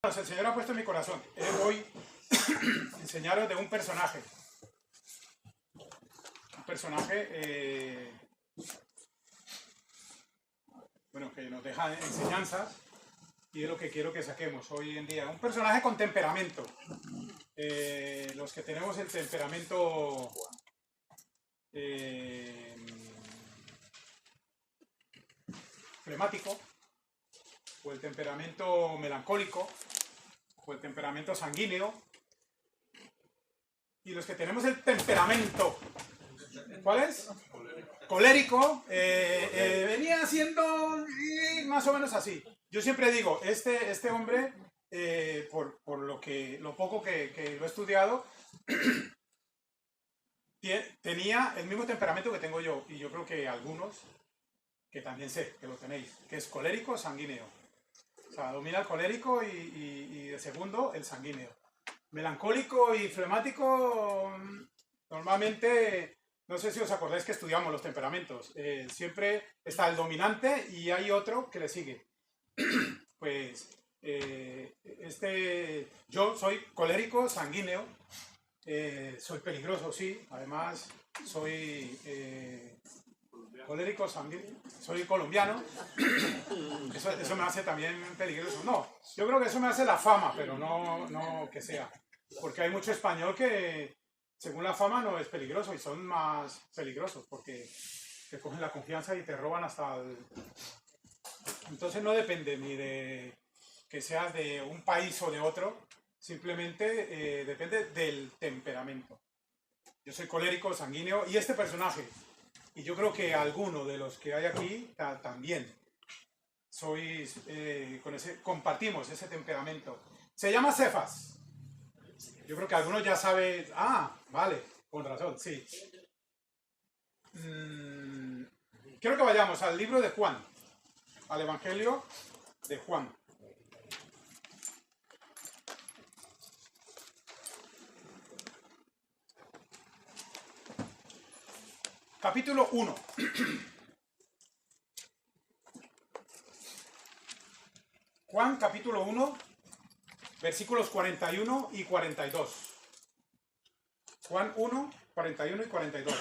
El Señor ha puesto en mi corazón. Hoy enseñaros de un personaje. Un personaje, bueno, que nos deja enseñanzas y es lo que quiero que saquemos hoy en día. Un personaje con temperamento. Los que tenemos el temperamento flemático, o el temperamento melancólico, o el temperamento sanguíneo, y los que tenemos el temperamento, ¿cuál es? Colérico, venía siendo más o menos así. Yo siempre digo, este hombre, por lo poco que lo he estudiado, tenía el mismo temperamento que tengo yo, y yo creo que algunos, que también sé que lo tenéis, que es colérico sanguíneo. O sea, domina el colérico y de segundo el sanguíneo. Melancólico y flemático, normalmente, no sé si os acordáis que estudiamos los temperamentos. Siempre está el dominante y hay otro que le sigue. Pues yo soy colérico sanguíneo, soy peligroso, sí. Además, soy colérico sanguíneo, soy colombiano. Eso me hace también peligroso. No, yo creo que eso me hace la fama, pero no que sea. Porque hay mucho español que, según la fama, no es peligroso y son más peligrosos porque te cogen la confianza y te roban hasta el... Entonces no depende ni de que seas de un país o de otro, simplemente depende del temperamento. Yo soy colérico, sanguíneo y este personaje, y yo creo que alguno de los que hay aquí también compartimos ese temperamento. Se llama Cefas. Yo creo que algunos ya saben. Ah, vale, con razón, sí. Quiero que vayamos al libro de Juan, al Evangelio de Juan. Capítulo 1. Juan, capítulo 1, versículos 41 y 42. Juan 1, 41 y 42.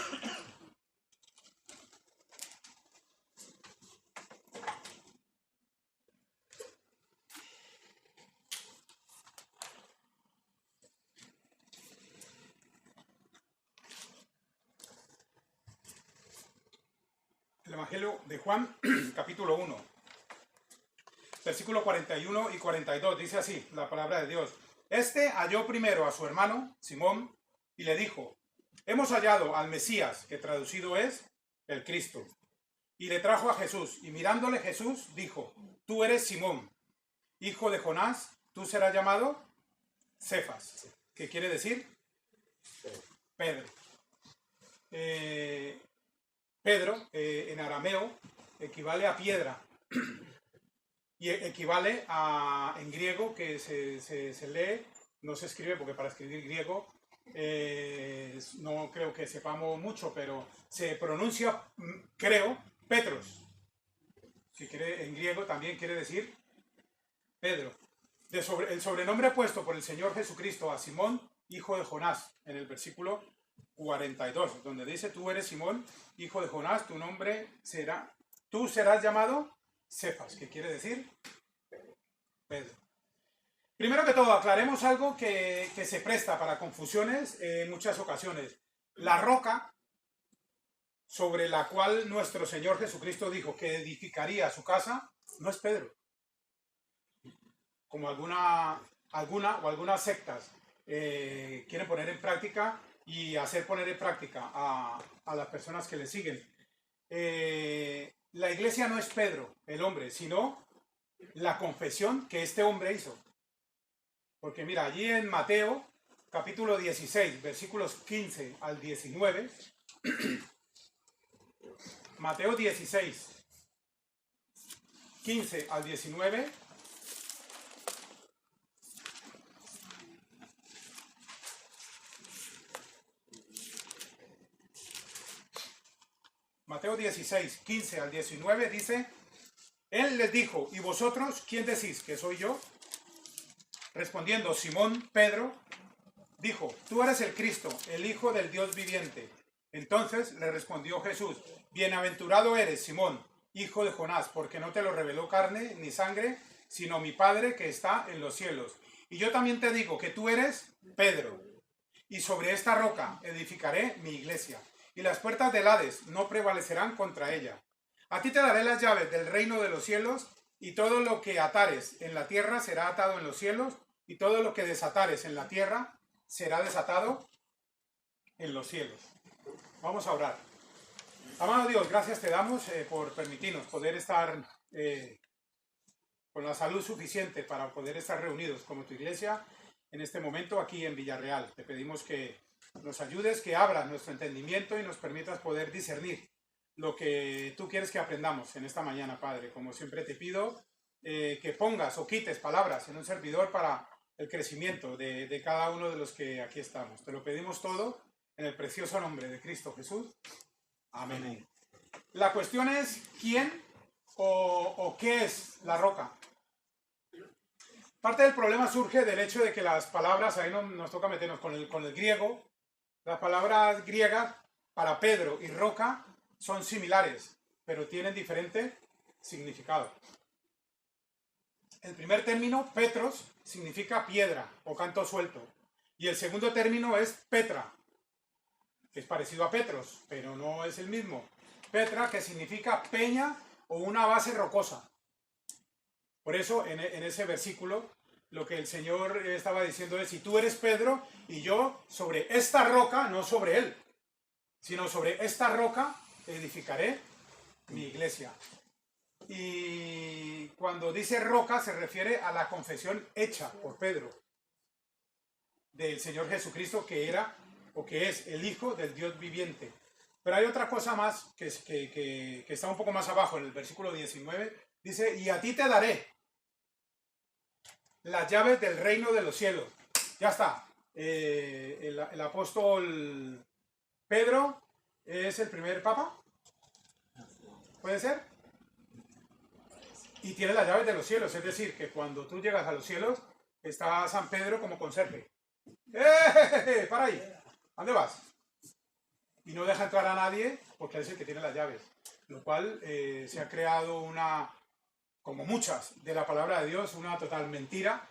El Evangelio de Juan, capítulo 1, versículo 41 y 42, dice así la palabra de Dios. Este halló primero a su hermano, Simón, y le dijo, hemos hallado al Mesías, que traducido es el Cristo. Y le trajo a Jesús, y mirándole Jesús, dijo, tú eres Simón, hijo de Jonás, tú serás llamado Cefas, que quiere decir Pedro. Pedro, en arameo, equivale a piedra. Y equivale a, en griego, que se lee, no se escribe, porque para escribir griego no creo que sepamos mucho, pero se pronuncia, creo, Petros. Si quiere, en griego también quiere decir Pedro. El sobrenombre puesto por el Señor Jesucristo a Simón, hijo de Jonás, en el versículo 42, donde dice, tú eres Simón, hijo de Jonás, tu nombre será, tú serás llamado Cefas, que quiere decir Pedro. Primero que todo, aclaremos algo que se presta para confusiones en muchas ocasiones. La roca sobre la cual nuestro Señor Jesucristo dijo que edificaría su casa, no es Pedro. Como algunas sectas quieren poner en práctica y hacer poner en práctica a las personas que le siguen. La iglesia no es Pedro, el hombre, sino la confesión que este hombre hizo. Porque mira, allí en Mateo, capítulo 16, versículos 15 al 19, Mateo 16, 15 al 19, Mateo 16, 15 al 19 dice, él les dijo, ¿y vosotros quién decís que soy yo? Respondiendo Simón Pedro, dijo, tú eres el Cristo, el Hijo del Dios viviente. Entonces le respondió Jesús, bienaventurado eres, Simón, hijo de Jonás, porque no te lo reveló carne ni sangre, sino mi Padre que está en los cielos. Y yo también te digo que tú eres Pedro, y sobre esta roca edificaré mi iglesia, y las puertas del Hades no prevalecerán contra ella. A ti te daré las llaves del reino de los cielos, y todo lo que atares en la tierra será atado en los cielos, y todo lo que desatares en la tierra será desatado en los cielos. Vamos a orar. Amado Dios, gracias te damos por permitirnos poder estar con la salud suficiente para poder estar reunidos como tu iglesia en este momento aquí en Villarreal. Te pedimos que nos ayudes, que abras nuestro entendimiento y nos permitas poder discernir lo que tú quieres que aprendamos en esta mañana, Padre. Como siempre te pido que pongas o quites palabras en un servidor para el crecimiento de cada uno de los que aquí estamos. Te lo pedimos todo en el precioso nombre de Cristo Jesús. Amén. Amén. La cuestión es quién o qué es la roca. Parte del problema surge del hecho de que las palabras, ahí nos toca meternos con el griego, las palabras griegas para Pedro y roca son similares, pero tienen diferente significado. El primer término, Petros, significa piedra o canto suelto. Y el segundo término es Petra, que es parecido a Petros, pero no es el mismo. Petra, que significa peña o una base rocosa. Por eso, en ese versículo, lo que el Señor estaba diciendo es, si tú eres Pedro y yo sobre esta roca, no sobre él, sino sobre esta roca edificaré mi iglesia. Y cuando dice roca se refiere a la confesión hecha por Pedro del Señor Jesucristo, que era o que es el Hijo del Dios viviente. Pero hay otra cosa más que está un poco más abajo, en el versículo 19, dice, y a ti te daré las llaves del reino de los cielos. Ya está. El apóstol Pedro es el primer papa. ¿Puede ser? Y tiene las llaves de los cielos. Es decir, que cuando tú llegas a los cielos, está San Pedro como conserje. ¡Para ahí! ¿A dónde vas? Y no deja entrar a nadie porque es el que tiene las llaves. Lo cual se ha creado una, como muchas de la palabra de Dios, una total mentira.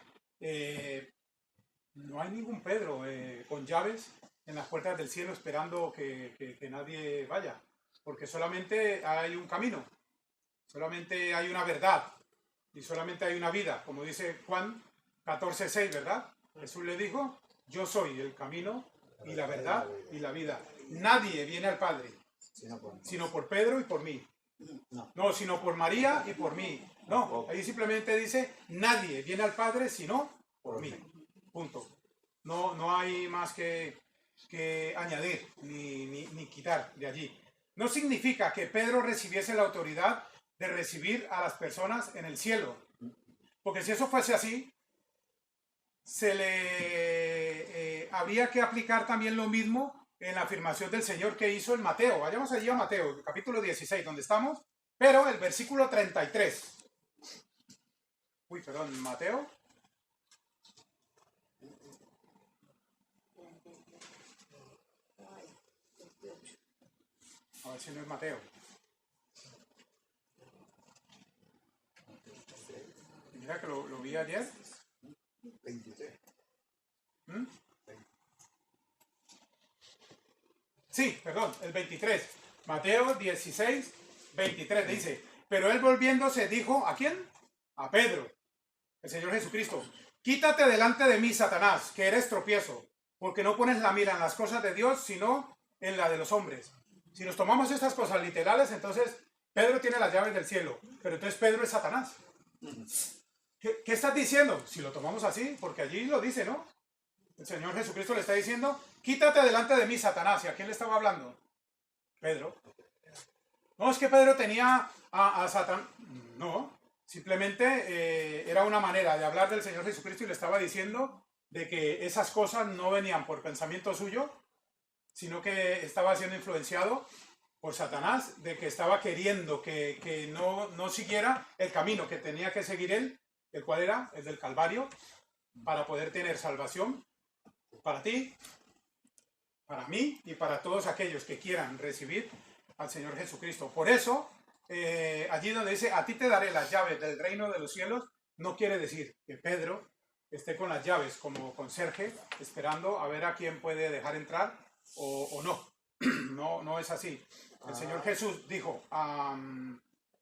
No hay ningún Pedro con llaves en las puertas del cielo esperando que nadie vaya. Porque solamente hay un camino, solamente hay una verdad y solamente hay una vida. Como dice Juan 14:6, ¿verdad? Jesús le dijo, yo soy el camino y la verdad y la vida. Nadie viene al Padre, sino por Pedro y por mí. No, sino por María y por mí. No, ahí simplemente dice, nadie viene al Padre sino por mí. Punto. No hay más que añadir ni quitar de allí. No significa que Pedro recibiese la autoridad de recibir a las personas en el cielo. Porque si eso fuese así, se le habría que aplicar también lo mismo en la afirmación del Señor que hizo en Mateo. Vayamos allí a Mateo, capítulo 16, donde estamos, pero el versículo 33. Mateo. A ver si no es Mateo. Mira que lo vi ayer. 23. ¿Mm? Sí, perdón, el 23. Mateo 16, 23 dice, pero él volviéndose dijo, ¿a quién? A Pedro, el Señor Jesucristo, quítate delante de mí, Satanás, que eres tropiezo, porque no pones la mira en las cosas de Dios, sino en la de los hombres. Si nos tomamos estas cosas literales, entonces Pedro tiene las llaves del cielo, pero entonces Pedro es Satanás. ¿Qué estás diciendo? Si lo tomamos así, porque allí lo dice, ¿no? El Señor Jesucristo le está diciendo, quítate delante de mí, Satanás. ¿Y a quién le estaba hablando? Pedro. No, es que Pedro tenía a Satanás. No, simplemente era una manera de hablar del Señor Jesucristo y le estaba diciendo de que esas cosas no venían por pensamiento suyo, sino que estaba siendo influenciado por Satanás, de que estaba queriendo que no siguiera el camino que tenía que seguir él, el cual era el del Calvario, para poder tener salvación para ti, para mí y para todos aquellos que quieran recibir al Señor Jesucristo. Por eso, allí donde dice, a ti te daré las llaves del reino de los cielos, no quiere decir que Pedro esté con las llaves como conserje, esperando a ver a quién puede dejar entrar o no. No es así. El Señor Jesús dijo,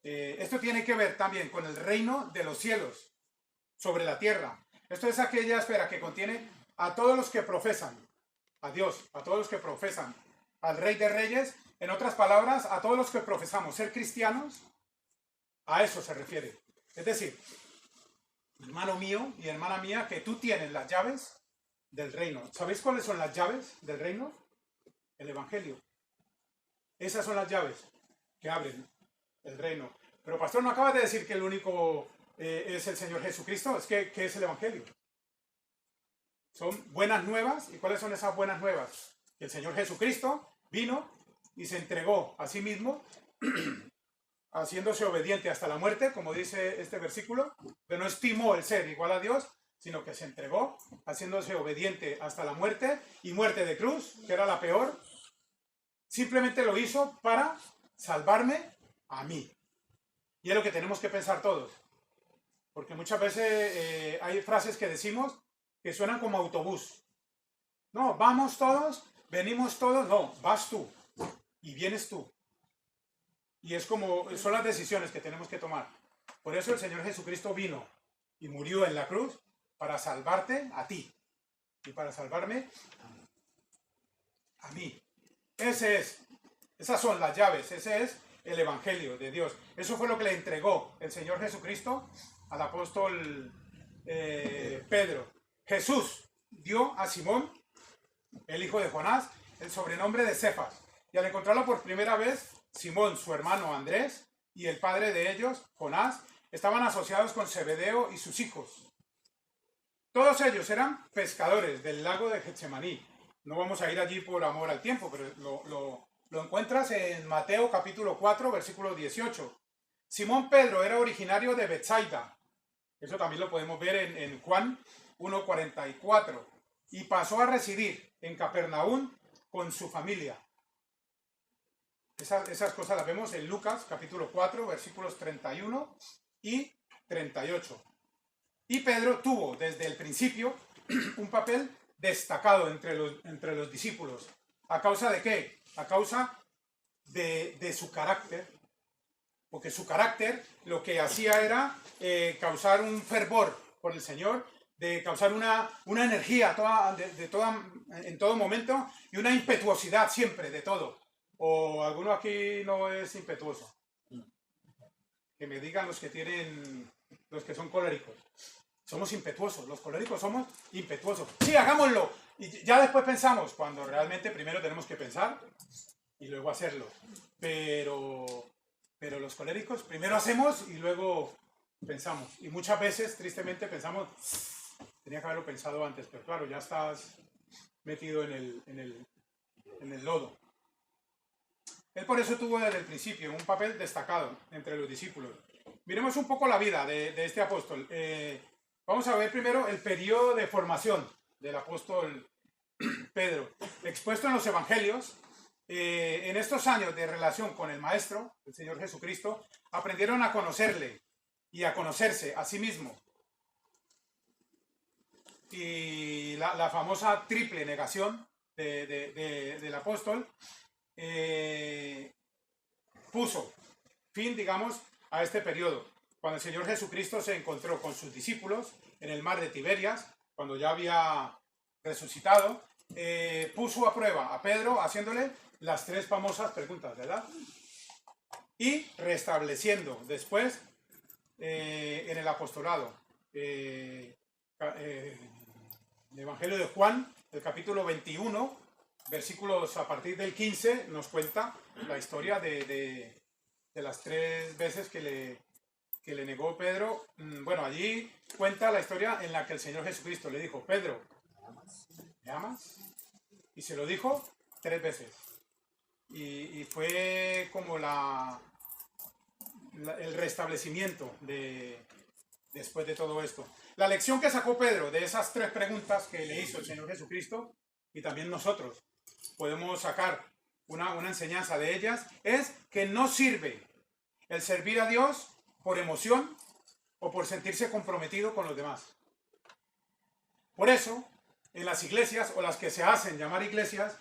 esto tiene que ver también con el reino de los cielos sobre la tierra. Esto es aquella esfera que contiene a todos los que profesan a Dios, a todos los que profesan al Rey de Reyes. En otras palabras, a todos los que profesamos ser cristianos, a eso se refiere. Es decir, hermano mío y hermana mía, que tú tienes las llaves del reino. ¿Sabéis cuáles son las llaves del reino? El Evangelio. Esas son las llaves que abren el reino. Pero pastor, ¿no acabas de decir que el único es el Señor Jesucristo? Es que, ¿qué es el Evangelio? Son buenas nuevas. ¿Y cuáles son esas buenas nuevas? Que el Señor Jesucristo vino y se entregó a sí mismo, haciéndose obediente hasta la muerte, como dice este versículo, que no estimó el ser igual a Dios, sino que se entregó, haciéndose obediente hasta la muerte, y muerte de cruz, que era la peor. Simplemente lo hizo para salvarme a mí. Y es lo que tenemos que pensar todos. Porque muchas veces hay frases que decimos que suenan como autobús. No, vamos todos, venimos todos. No, vas tú y vienes tú. Y es como, son las decisiones que tenemos que tomar. Por eso el Señor Jesucristo vino y murió en la cruz para salvarte a ti y para salvarme a mí. Esas son las llaves, ese es el Evangelio de Dios. Eso fue lo que le entregó el Señor Jesucristo al apóstol Pedro. Jesús dio a Simón, el hijo de Jonás, el sobrenombre de Cefas. Y al encontrarlo por primera vez, Simón, su hermano Andrés, y el padre de ellos, Jonás, estaban asociados con Zebedeo y sus hijos. Todos ellos eran pescadores del lago de Getsemaní. No vamos a ir allí por amor al tiempo, pero lo encuentras en Mateo capítulo 4, versículo 18. Simón Pedro era originario de Betsaida. Eso también lo podemos ver en Juan 1:44. Y pasó a residir en Capernaum con su familia. Esas cosas las vemos en Lucas capítulo 4, versículos 31 y 38. Y Pedro tuvo desde el principio un papel destacado entre los discípulos. ¿A causa de qué? A causa de su carácter. Porque su carácter lo que hacía era causar un fervor por el Señor, de causar una energía en todo momento y una impetuosidad siempre de todo. ¿O alguno aquí no es impetuoso? Que me digan los que son coléricos. Somos impetuosos, los coléricos somos impetuosos. Sí, hagámoslo. Y ya después pensamos, cuando realmente primero tenemos que pensar y luego hacerlo. Pero los coléricos primero hacemos y luego pensamos. Y muchas veces, tristemente, pensamos, tenía que haberlo pensado antes, pero claro, ya estás metido en el lodo. Él por eso tuvo desde el principio un papel destacado entre los discípulos. Miremos un poco la vida de este apóstol. Vamos a ver primero el periodo de formación del apóstol Pedro, expuesto en los evangelios. En estos años de relación con el Maestro, el Señor Jesucristo, aprendieron a conocerle y a conocerse a sí mismo. Y la famosa triple negación del apóstol puso fin, digamos, a este periodo. Cuando el Señor Jesucristo se encontró con sus discípulos en el mar de Tiberias, cuando ya había resucitado, puso a prueba a Pedro haciéndole las tres famosas preguntas, ¿verdad? Y restableciendo después en el apostolado. El Evangelio de Juan, el capítulo 21, versículos a partir del 15, nos cuenta la historia de las tres veces que le negó Pedro. Bueno, allí cuenta la historia en la que el Señor Jesucristo le dijo, Pedro, ¿me amas? Y se lo dijo 3 veces. Y fue como el restablecimiento de después de todo esto. La lección que sacó Pedro de esas 3 preguntas que le hizo el Señor Jesucristo, y también nosotros podemos sacar una enseñanza de ellas, es que no sirve el servir a Dios por emoción o por sentirse comprometido con los demás. Por eso, en las iglesias, o las que se hacen llamar iglesias,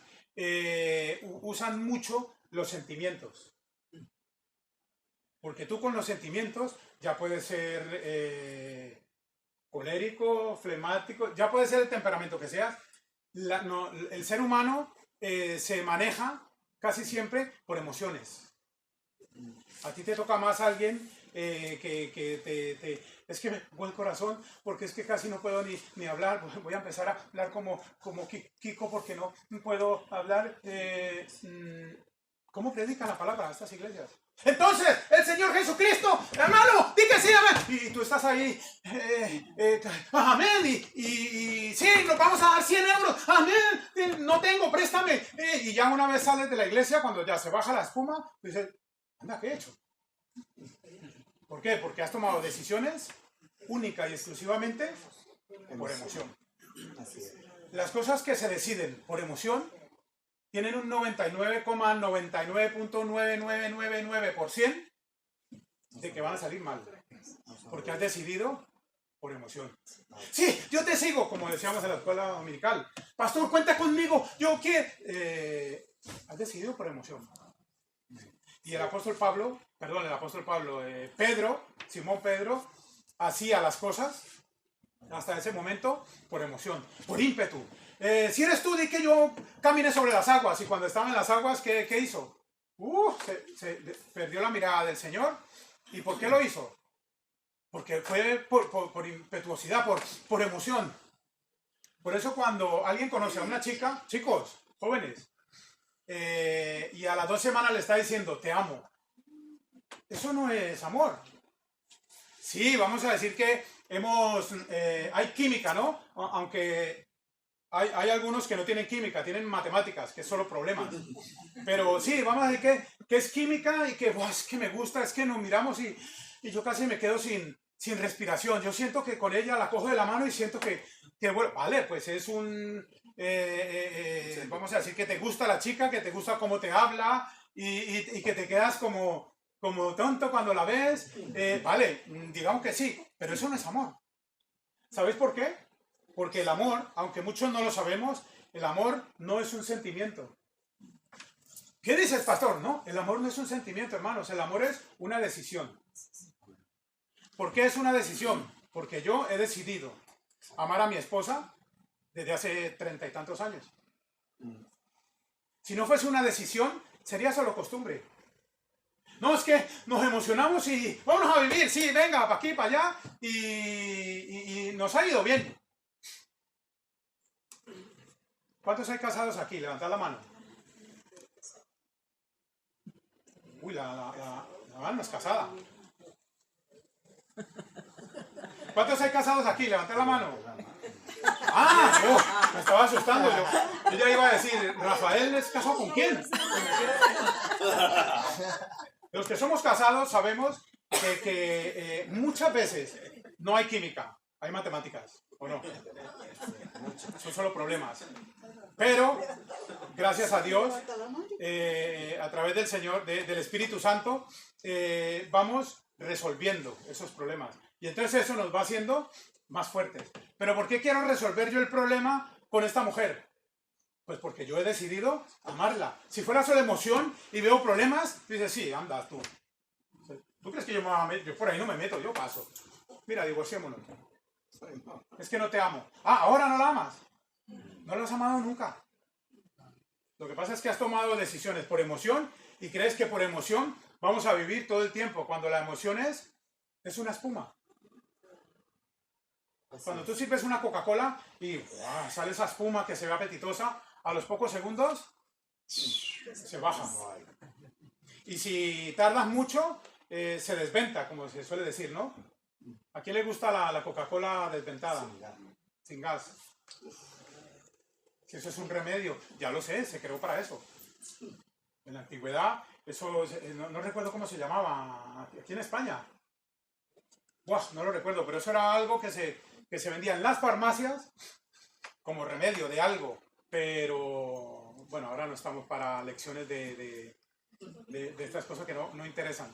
usan mucho los sentimientos. Porque tú con los sentimientos ya puedes ser colérico, flemático, ya puede ser el temperamento que seas. El ser humano se maneja casi siempre por emociones. A ti te toca más alguien es que me pongo el corazón porque es que casi no puedo ni hablar. Voy a empezar a hablar como Kiko porque no puedo hablar. ¿Cómo predican la palabra a estas iglesias? Entonces, el Señor Jesucristo, hermano, di que sí, amén. Y tú estás ahí, amén, y sí, nos vamos a dar 100 euros, amén, no tengo, préstame. Y ya una vez sales de la iglesia, cuando ya se baja la espuma, dices, anda, ¿qué he hecho? ¿Por qué? Porque has tomado decisiones única y exclusivamente por emoción. Las cosas que se deciden por emoción tienen un 99,99.9999% de que van a salir mal. Porque has decidido por emoción. Sí, yo te sigo, como decíamos en la escuela dominical. Pastor, cuenta conmigo, yo quiero. Has decidido por emoción. Y Simón Pedro, hacía las cosas hasta ese momento por emoción, por ímpetu. Si eres tú, di que yo camine sobre las aguas. Y cuando estaba en las aguas, ¿qué hizo? Se perdió la mirada del Señor. ¿Y por qué lo hizo? Porque fue por impetuosidad, por emoción. Por eso cuando alguien conoce a una chica, chicos, jóvenes, y a las 2 semanas le está diciendo, te amo. Eso no es amor. Sí, vamos a decir que hay química, ¿no? Aunque hay algunos que no tienen química, tienen matemáticas, que es solo problemas. Pero sí, vamos a decir que es química y que es que me gusta, es que nos miramos y yo casi me quedo sin respiración. Yo siento que con ella la cojo de la mano y siento que bueno, vale, pues es vamos a decir que te gusta la chica, que te gusta cómo te habla y que te quedas como tonto cuando la ves. Vale, digamos que sí, pero eso no es amor. ¿Sabéis por qué? Porque el amor, aunque muchos no lo sabemos, el amor no es un sentimiento. ¿Qué dices, pastor? No, el amor no es un sentimiento, hermanos. El amor es una decisión. ¿Por qué es una decisión? Porque yo he decidido amar a mi esposa desde hace 30 y tantos años. Si no fuese una decisión, sería solo costumbre. No, es que nos emocionamos y vamos a vivir, sí, venga, para aquí, para allá, y nos ha ido bien. ¿Cuántos hay casados aquí? Levantad la mano. Uy, la mano es casada. ¿Cuántos hay casados aquí? Levantad la mano. Me estaba asustando. Yo ya iba a decir, ¿Rafael es casado con quién? Los que somos casados sabemos que muchas veces no hay química, hay matemáticas, ¿o no? Son solo problemas. Pero, gracias a Dios, a través del Señor, del Espíritu Santo, vamos resolviendo esos problemas. Y entonces eso nos va haciendo más fuertes. ¿Pero por qué quiero resolver yo el problema con esta mujer? Pues porque yo he decidido amarla. Si fuera solo emoción y veo problemas, dices, sí, anda tú. ¿Tú crees que yo por ahí no me meto? Yo paso. Mira, divorciémonos. Es que no te amo. ¿Ahora no la amas? No la has amado nunca. Lo que pasa es que has tomado decisiones por emoción y crees que por emoción vamos a vivir todo el tiempo, cuando la emoción es una espuma. Cuando tú sirves una Coca-Cola y sale esa espuma que se ve apetitosa, a los pocos segundos se baja. Y si tardas mucho, se desventa, como se suele decir, ¿no? ¿A quién le gusta la Coca-Cola desventada? Sin gas. Si eso es un remedio, ya lo sé, se creó para eso. En la antigüedad, eso no recuerdo cómo se llamaba, aquí en España. Buah, no lo recuerdo, pero eso era algo que se vendía en las farmacias como remedio de algo. Pero bueno, ahora no estamos para lecciones de estas cosas que no interesan.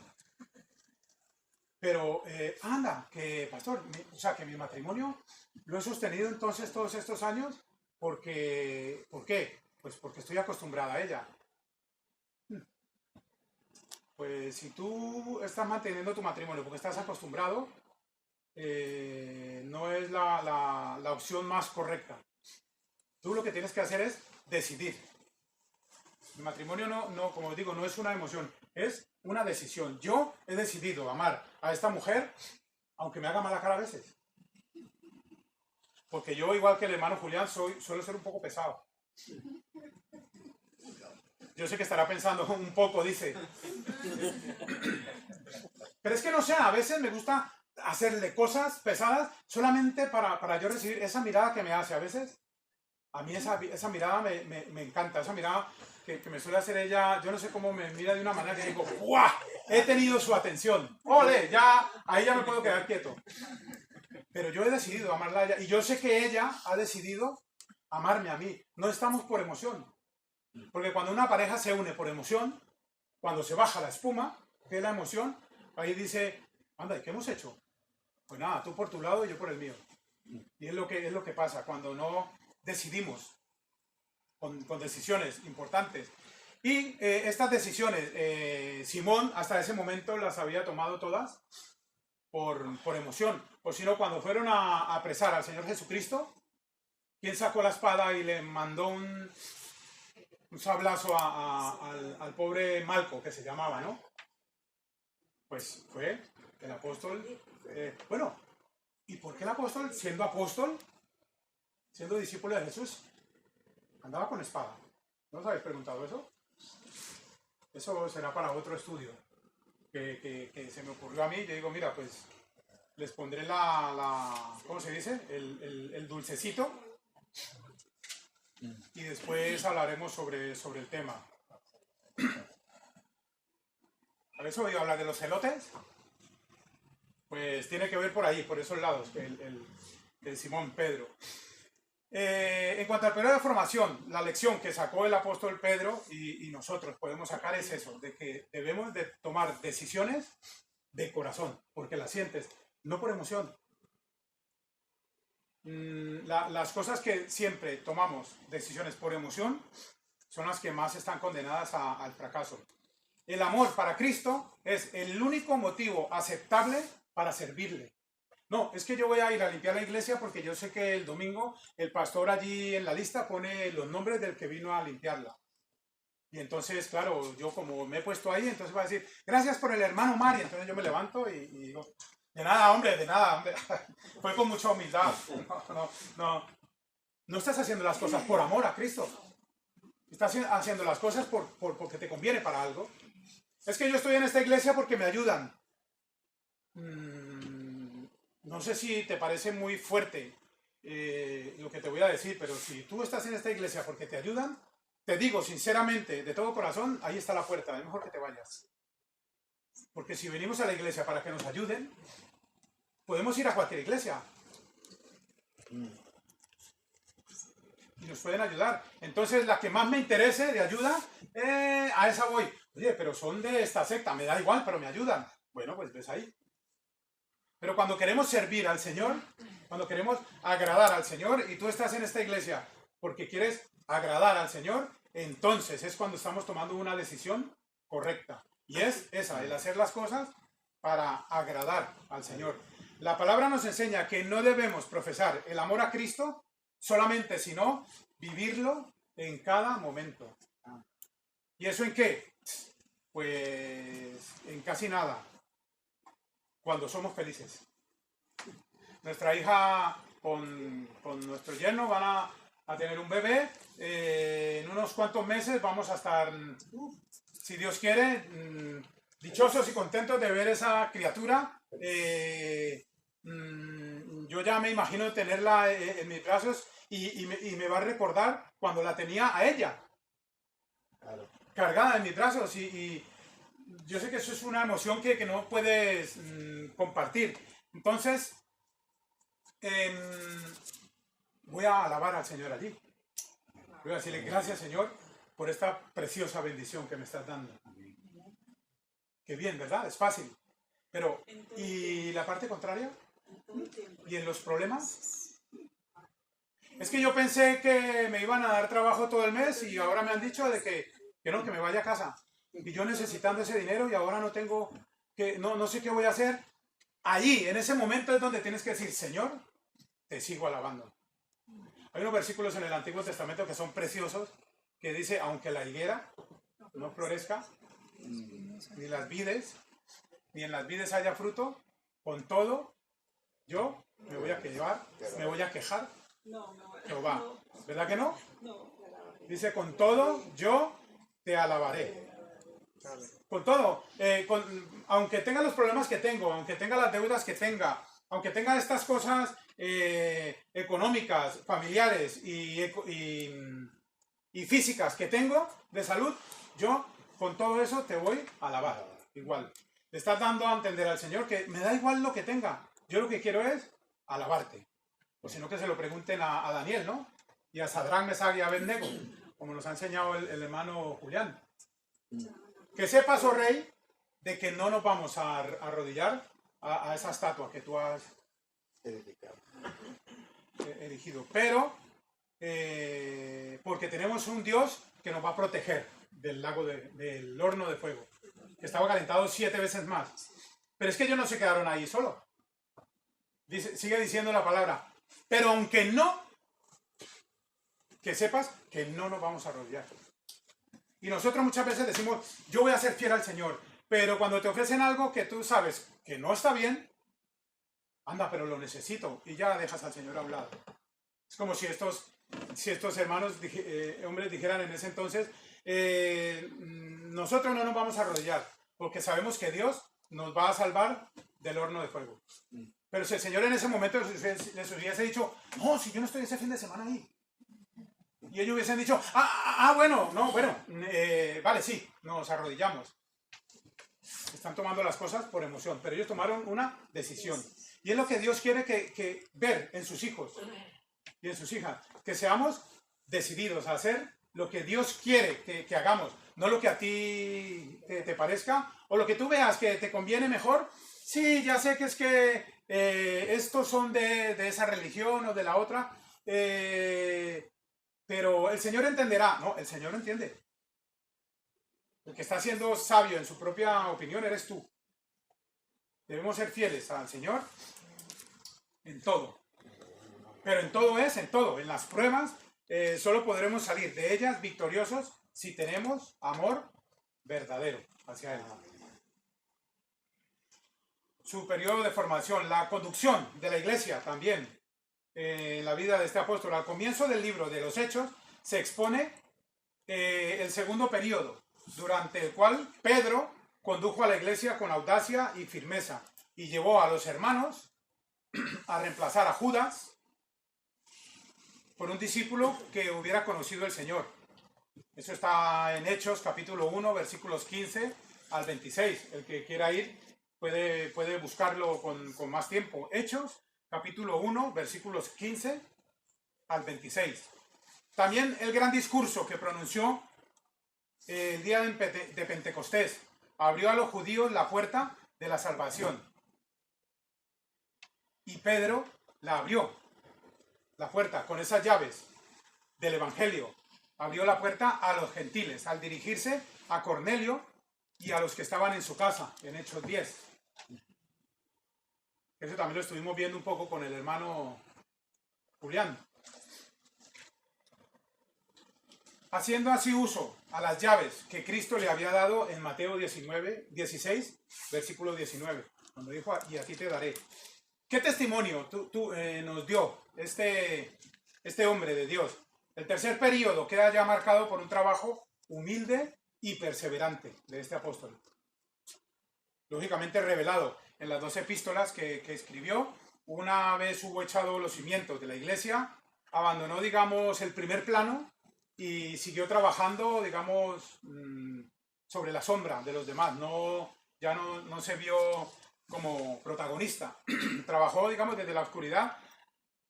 Pero anda, que pastor, o sea, que mi matrimonio lo he sostenido entonces todos estos años porque, ¿por qué? Pues porque estoy acostumbrada a ella. Pues si tú estás manteniendo tu matrimonio porque estás acostumbrado, no es la opción más correcta. Tú lo que tienes que hacer es decidir. El matrimonio no, como os digo, no es una emoción, es una decisión. Yo he decidido amar a esta mujer, aunque me haga mala cara a veces. Porque yo, igual que el hermano Julián, suelo ser un poco pesado. Yo sé que estará pensando un poco, dice. Pero es que no sé, a veces me gusta hacerle cosas pesadas solamente para yo recibir esa mirada que me hace. A veces, a mí esa mirada me encanta, esa mirada que me suele hacer ella. Yo no sé cómo me mira de una manera que digo, ¡guau! He tenido su atención. ¡Ole! Ya, ahí ya me puedo quedar quieto. Pero yo he decidido amarla a ella y yo sé que ella ha decidido amarme a mí. No estamos por emoción. Porque cuando una pareja se une por emoción, cuando se baja la espuma, que es la emoción, ahí dice, anda, ¿y qué hemos hecho? Pues nada, tú por tu lado y yo por el mío. Y es lo que pasa cuando no decidimos con decisiones importantes. Y estas decisiones, Simón hasta ese momento las había tomado todas por emoción. O si no, cuando fueron a apresar al Señor Jesucristo, ¿quién sacó la espada y le mandó un sablazo al pobre Malco, que se llamaba, ¿no? Pues fue el apóstol. Bueno, ¿y por qué el apóstol, siendo discípulo de Jesús, andaba con espada? ¿No os habéis preguntado eso? Eso será para otro estudio que se me ocurrió a mí. Yo digo, mira, pues les pondré ¿cómo se dice? El dulcecito. Y después hablaremos sobre el tema. ¿Habéis oído hablar de los celotes? Pues tiene que ver por ahí, por esos lados, el Simón Pedro. En cuanto al periodo de formación, la lección que sacó el apóstol Pedro y nosotros podemos sacar es eso, de que debemos de tomar decisiones de corazón, porque las sientes, no por emoción. Las cosas que siempre tomamos decisiones por emoción son las que más están condenadas al fracaso. El amor para Cristo es el único motivo aceptable para servirle. No, es que yo voy a ir a limpiar la iglesia porque yo sé que el domingo el pastor allí en la lista pone los nombres del que vino a limpiarla. Y entonces, claro, yo como me he puesto ahí, entonces va a decir, gracias por el hermano Mari. Entonces yo me levanto y digo, de nada, hombre. Fue con mucha humildad. No estás haciendo las cosas por amor a Cristo. Estás haciendo las cosas porque te conviene para algo. Es que yo estoy en esta iglesia porque me ayudan. No sé si te parece muy fuerte lo que te voy a decir, pero si tú estás en esta iglesia porque te ayudan, te digo sinceramente, de todo corazón, ahí está la puerta, es mejor que te vayas. Porque si venimos a la iglesia para que nos ayuden, podemos ir a cualquier iglesia. Y nos pueden ayudar. Entonces, la que más me interese de ayuda, a esa voy. Oye, pero son de esta secta, me da igual, pero me ayudan. Bueno, pues ves ahí. Pero cuando queremos servir al Señor, cuando queremos agradar al Señor, y tú estás en esta iglesia porque quieres agradar al Señor, entonces es cuando estamos tomando una decisión correcta. Y es esa, el hacer las cosas para agradar al Señor. La palabra nos enseña que no debemos profesar el amor a Cristo solamente, sino vivirlo en cada momento. ¿Y eso en qué? Pues en casi nada. Cuando somos felices. Nuestra hija con nuestro yerno van a tener un bebé. En unos cuantos meses vamos a estar, si Dios quiere, dichosos y contentos de ver esa criatura. Yo ya me imagino tenerla en mis brazos y me va a recordar cuando la tenía a ella. Claro. Cargada en mis brazos y yo sé que eso es una emoción que no puedes compartir, Entonces, voy a alabar al Señor allí. Voy a decirle gracias, Señor, por esta preciosa bendición que me estás dando. Qué bien, ¿verdad? Es fácil. Pero, ¿y la parte contraria? ¿Y en los problemas? Es que yo pensé que me iban a dar trabajo todo el mes y ahora me han dicho de que no, que me vaya a casa. Y yo necesitando ese dinero y ahora no tengo, no sé qué voy a hacer. Allí, en ese momento es donde tienes que decir, Señor, te sigo alabando. Hay unos versículos en el Antiguo Testamento que son preciosos, que dice, aunque la higuera no florezca, ni las vides, ni en las vides haya fruto, con todo, yo me voy a quejar, me voy a quejar, Jehová. ¿Verdad que no? Dice, con todo, yo te alabaré. Con todo, aunque tenga los problemas que tengo, aunque tenga las deudas que tenga, aunque tenga estas cosas económicas, familiares y físicas que tengo de salud, yo con todo eso te voy a alabar. Igual. Le estás dando a entender al Señor que me da igual lo que tenga. Yo lo que quiero es alabarte. O si no, que se lo pregunten a Daniel, ¿no? Y a Sadrán, Mesach y Abednego, como nos ha enseñado el hermano Julián. Que sepas, oh rey, de que no nos vamos a arrodillar a esa estatua que tú has erigido. Pero, porque tenemos un Dios que nos va a proteger del lago del horno de fuego, que estaba calentado 7 veces más. Pero es que ellos no se quedaron ahí solo. Sigue diciendo la palabra, pero aunque no, que sepas que no nos vamos a arrodillar. Y nosotros muchas veces decimos, yo voy a ser fiel al Señor, pero cuando te ofrecen algo que tú sabes que no está bien, anda, pero lo necesito, y ya dejas al Señor a un lado. Es como si estos hermanos, hombres, dijeran en ese entonces, nosotros no nos vamos a arrodillar, porque sabemos que Dios nos va a salvar del horno de fuego. Pero si el Señor en ese momento les hubiese dicho, no, si yo no estoy ese fin de semana ahí. Y ellos hubiesen dicho, vale, sí, nos arrodillamos. Están tomando las cosas por emoción, pero ellos tomaron una decisión. Y es lo que Dios quiere que ver en sus hijos y en sus hijas, que seamos decididos a hacer lo que Dios quiere que hagamos, no lo que a ti te parezca, o lo que tú veas que te conviene mejor. Sí, ya sé que es que estos son de esa religión o de la otra, pero el Señor entenderá. No, el Señor no entiende. El que está siendo sabio en su propia opinión eres tú. Debemos ser fieles al Señor en todo. Pero en todo en todo. En las pruebas solo podremos salir de ellas victoriosos si tenemos amor verdadero hacia Él. Su periodo de formación, la conducción de la iglesia también en la vida de este apóstol. Al comienzo del libro de los Hechos se expone el segundo periodo, durante el cual Pedro condujo a la iglesia con audacia y firmeza y llevó a los hermanos a reemplazar a Judas por un discípulo que hubiera conocido el Señor. Eso está en Hechos capítulo 1, versículos 15 al 26. El que quiera ir puede buscarlo con más tiempo. Hechos capítulo 1, versículos 15 al 26. También el gran discurso que pronunció el día de Pentecostés abrió a los judíos la puerta de la salvación. Y Pedro la abrió, la puerta, con esas llaves del Evangelio. Abrió la puerta a los gentiles, al dirigirse a Cornelio y a los que estaban en su casa, en Hechos 10. Eso también lo estuvimos viendo un poco con el hermano Julián. Haciendo así uso a las llaves que Cristo le había dado en Mateo 16, versículo 19, cuando dijo, y a ti te daré. ¿Qué testimonio nos dio este hombre de Dios? El tercer periodo queda ya marcado por un trabajo humilde y perseverante de este apóstol. Lógicamente revelado en las 2 epístolas que escribió. Una vez hubo echado los cimientos de la iglesia, abandonó, digamos, el primer plano y siguió trabajando, digamos, sobre la sombra de los demás. Ya no se vio como protagonista. Trabajó, digamos, desde la oscuridad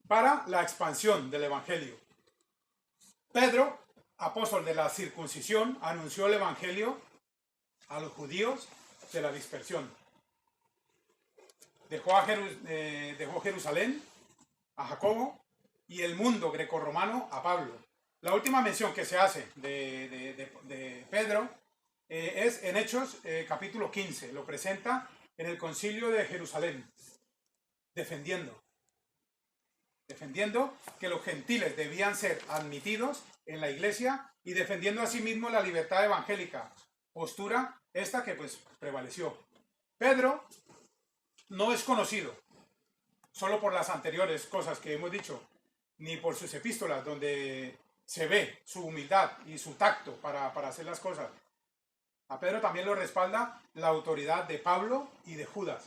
para la expansión del Evangelio. Pedro, apóstol de la circuncisión, anunció el Evangelio a los judíos de la dispersión. Dejó Jerusalén a Jacobo y el mundo grecorromano a Pablo. La última mención que se hace de Pedro es en Hechos capítulo 15. Lo presenta en el concilio de Jerusalén, defendiendo que los gentiles debían ser admitidos en la iglesia y defendiendo asimismo la libertad evangélica, postura esta que pues prevaleció. Pedro no es conocido solo por las anteriores cosas que hemos dicho, ni por sus epístolas donde se ve su humildad y su tacto para hacer las cosas. A Pedro también lo respalda la autoridad de Pablo y de Judas.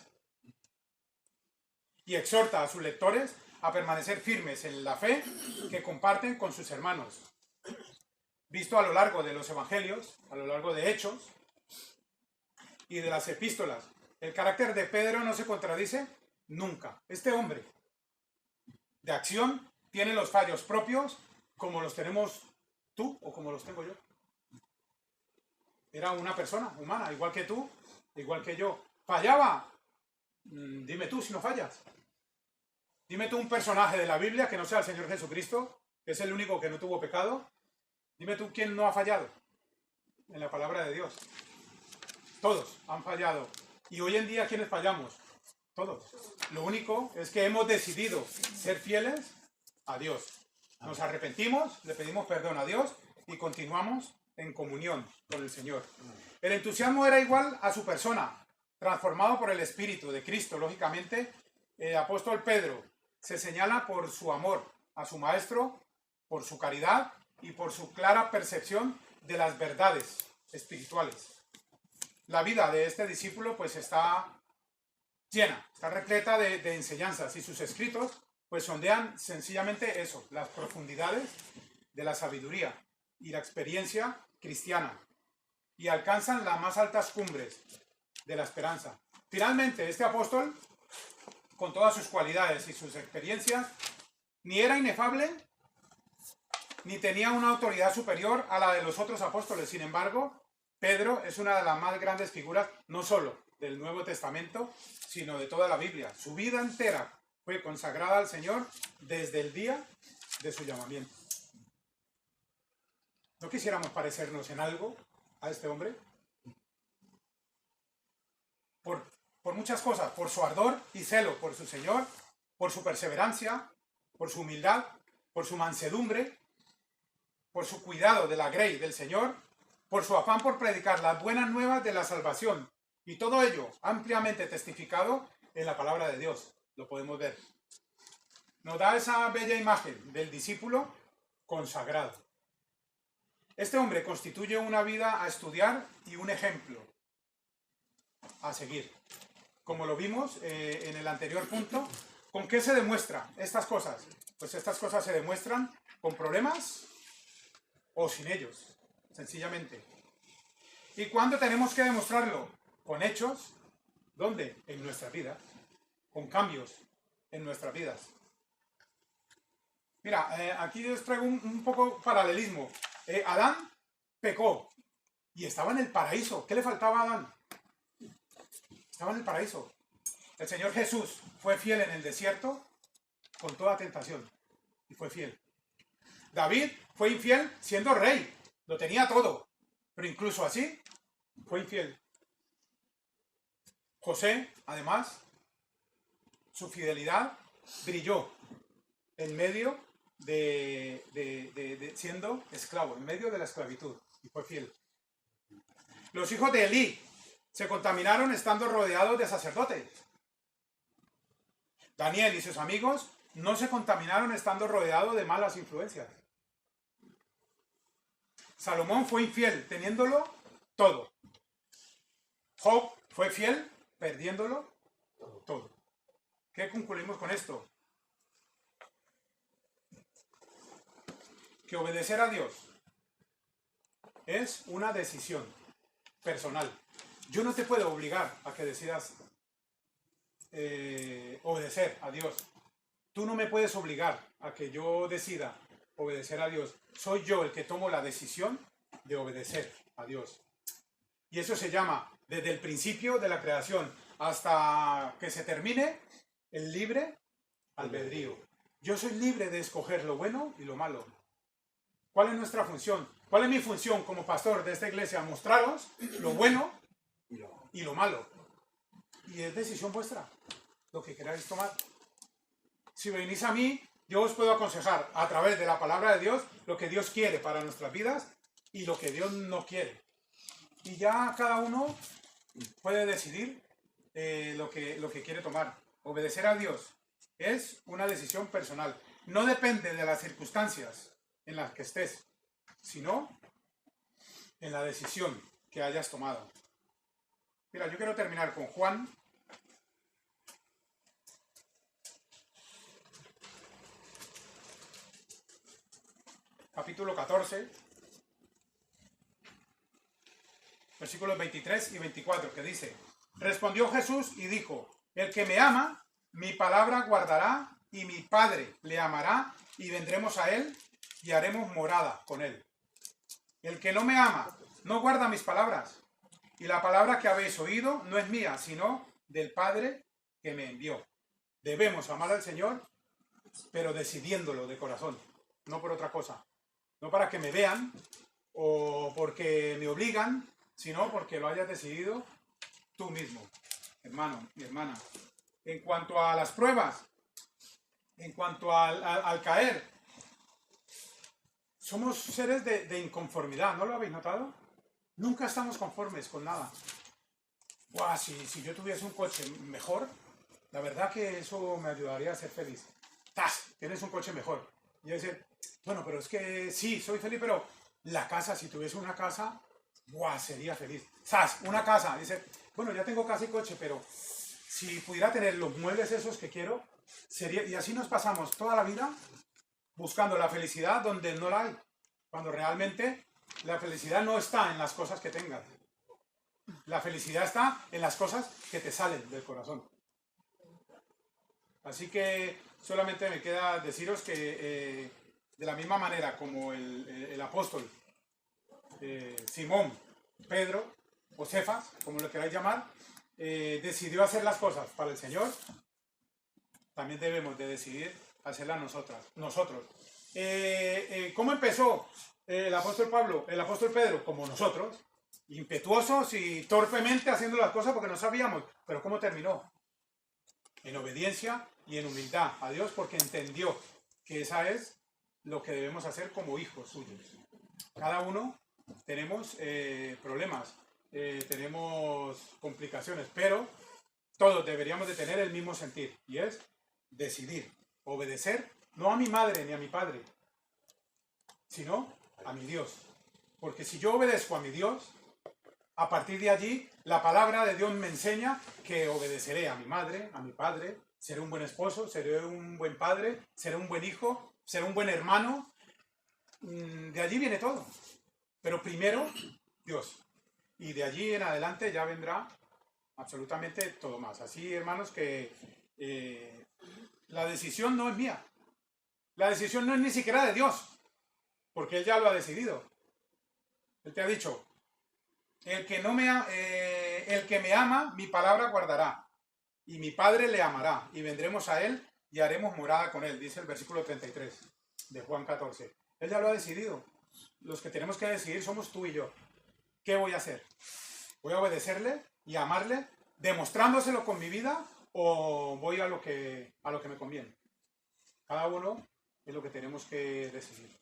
Y exhorta a sus lectores a permanecer firmes en la fe que comparten con sus hermanos. Visto a lo largo de los evangelios, a lo largo de Hechos y de las epístolas, el carácter de Pedro no se contradice nunca. Este hombre de acción tiene los fallos propios como los tenemos tú o como los tengo yo. Era una persona humana, igual que tú, igual que yo. ¿Fallaba? Dime tú si no fallas. Dime tú un personaje de la Biblia que no sea el Señor Jesucristo, que es el único que no tuvo pecado. Dime tú quién no ha fallado en la palabra de Dios. Todos han fallado. Y hoy en día, ¿quiénes fallamos? Todos. Lo único es que hemos decidido ser fieles a Dios. Nos arrepentimos, le pedimos perdón a Dios y continuamos en comunión con el Señor. El entusiasmo era igual a su persona, transformado por el Espíritu de Cristo. Lógicamente, el apóstol Pedro se señala por su amor a su Maestro, por su caridad y por su clara percepción de las verdades espirituales. La vida de este discípulo pues está llena, está repleta de enseñanzas y sus escritos pues sondean sencillamente eso, las profundidades de la sabiduría y la experiencia cristiana y alcanzan las más altas cumbres de la esperanza. Finalmente, este apóstol, con todas sus cualidades y sus experiencias, ni era inefable, ni tenía una autoridad superior a la de los otros apóstoles. Sin embargo, Pedro es una de las más grandes figuras, no solo del Nuevo Testamento, sino de toda la Biblia. Su vida entera fue consagrada al Señor desde el día de su llamamiento. ¿No quisiéramos parecernos en algo a este hombre? Por muchas cosas, por su ardor y celo por su Señor, por su perseverancia, por su humildad, por su mansedumbre, por su cuidado de la grey del Señor, por su afán por predicar las buenas nuevas de la salvación. Y todo ello ampliamente testificado en la palabra de Dios. Lo podemos ver. Nos da esa bella imagen del discípulo consagrado. Este hombre constituye una vida a estudiar y un ejemplo a seguir. Como lo vimos en el anterior punto, ¿con qué se demuestra estas cosas? Pues estas cosas se demuestran con problemas o sin ellos, sencillamente. ¿Y cuándo tenemos que demostrarlo? Con hechos. ¿Dónde? En nuestras vidas. Con cambios en nuestras vidas. Mira, aquí les traigo un poco paralelismo. Adán pecó y estaba en el paraíso. ¿Qué le faltaba a Adán? Estaba en el paraíso. El Señor Jesús fue fiel en el desierto con toda tentación y fue fiel. David fue infiel siendo rey. Lo tenía todo, pero incluso así fue infiel. José, además, su fidelidad brilló en medio de siendo esclavo, en medio de la esclavitud, y fue fiel. Los hijos de Elí se contaminaron estando rodeados de sacerdotes. Daniel y sus amigos no se contaminaron estando rodeados de malas influencias. Salomón fue infiel teniéndolo todo. Job fue fiel perdiéndolo todo. ¿Qué concluimos con esto? Que obedecer a Dios es una decisión personal. Yo no te puedo obligar a que decidas obedecer a Dios. Tú no me puedes obligar a que yo decida obedecer a Dios. Soy yo el que tomo la decisión de obedecer a Dios. Y eso se llama, desde el principio de la creación hasta que se termine, el libre albedrío. Yo soy libre de escoger lo bueno y lo malo. ¿Cuál es nuestra función? ¿Cuál es mi función como pastor de esta iglesia? Mostraros lo bueno y lo malo. Y es decisión vuestra, lo que queráis tomar. Si venís a mí, yo os puedo aconsejar a través de la palabra de Dios lo que Dios quiere para nuestras vidas y lo que Dios no quiere. Y ya cada uno puede decidir lo que quiere tomar. Obedecer a Dios es una decisión personal. No depende de las circunstancias en las que estés, sino en la decisión que hayas tomado. Mira, yo quiero terminar con Juan. Capítulo 14, versículos 23 y 24, que dice: respondió Jesús y dijo: el que me ama, mi palabra guardará, y mi Padre le amará, y vendremos a él, y haremos morada con él. El que no me ama, no guarda mis palabras, y la palabra que habéis oído no es mía, sino del Padre que me envió. Debemos amar al Señor, pero decidiéndolo de corazón, no por otra cosa. No para que me vean, o porque me obligan, sino porque lo hayas decidido tú mismo, hermano y hermana. En cuanto a las pruebas, en cuanto al caer, somos seres de inconformidad, ¿no lo habéis notado? Nunca estamos conformes con nada. Buah, si yo tuviese un coche mejor, la verdad que eso me ayudaría a ser feliz. ¡Tas! Tienes un coche mejor. Y decir, bueno, pero es que sí, soy feliz, pero la casa, si tuviese una casa, ¡buah! Sería feliz. ¡Zas! Una casa. Dice, bueno, ya tengo casa y coche, pero si pudiera tener los muebles esos que quiero, sería... Y así nos pasamos toda la vida buscando la felicidad donde no la hay. Cuando realmente la felicidad no está en las cosas que tengas. La felicidad está en las cosas que te salen del corazón. Así que solamente me queda deciros que de la misma manera como el apóstol Simón, Pedro o Cefas, como lo queráis llamar, decidió hacer las cosas para el Señor, también debemos de decidir hacerlas nosotros. ¿Cómo empezó el apóstol Pablo, el apóstol Pedro? Como nosotros, impetuosos y torpemente haciendo las cosas porque no sabíamos. Pero ¿cómo terminó? En obediencia y en humildad a Dios, porque entendió que esa es lo que debemos hacer como hijos suyos. Cada uno tenemos problemas, tenemos complicaciones, pero todos deberíamos de tener el mismo sentir, y es decidir, obedecer, no a mi madre ni a mi padre, sino a mi Dios. Porque si yo obedezco a mi Dios, a partir de allí, la palabra de Dios me enseña que obedeceré a mi madre, a mi padre, seré un buen esposo, seré un buen padre, seré un buen hijo, seré un buen hermano. De allí viene todo. Pero primero, Dios. Y de allí en adelante ya vendrá absolutamente todo más. Así, hermanos, que la decisión no es mía. La decisión no es ni siquiera de Dios, porque Él ya lo ha decidido. Él te ha dicho, el que me ama, mi palabra guardará, y mi Padre le amará, y vendremos a Él y haremos morada con Él, dice el versículo 33 de Juan 14. Él ya lo ha decidido. Los que tenemos que decidir somos tú y yo. ¿Qué voy a hacer? ¿Voy a obedecerle y amarle, demostrándoselo con mi vida, o voy a lo que me conviene? Cada uno es lo que tenemos que decidir.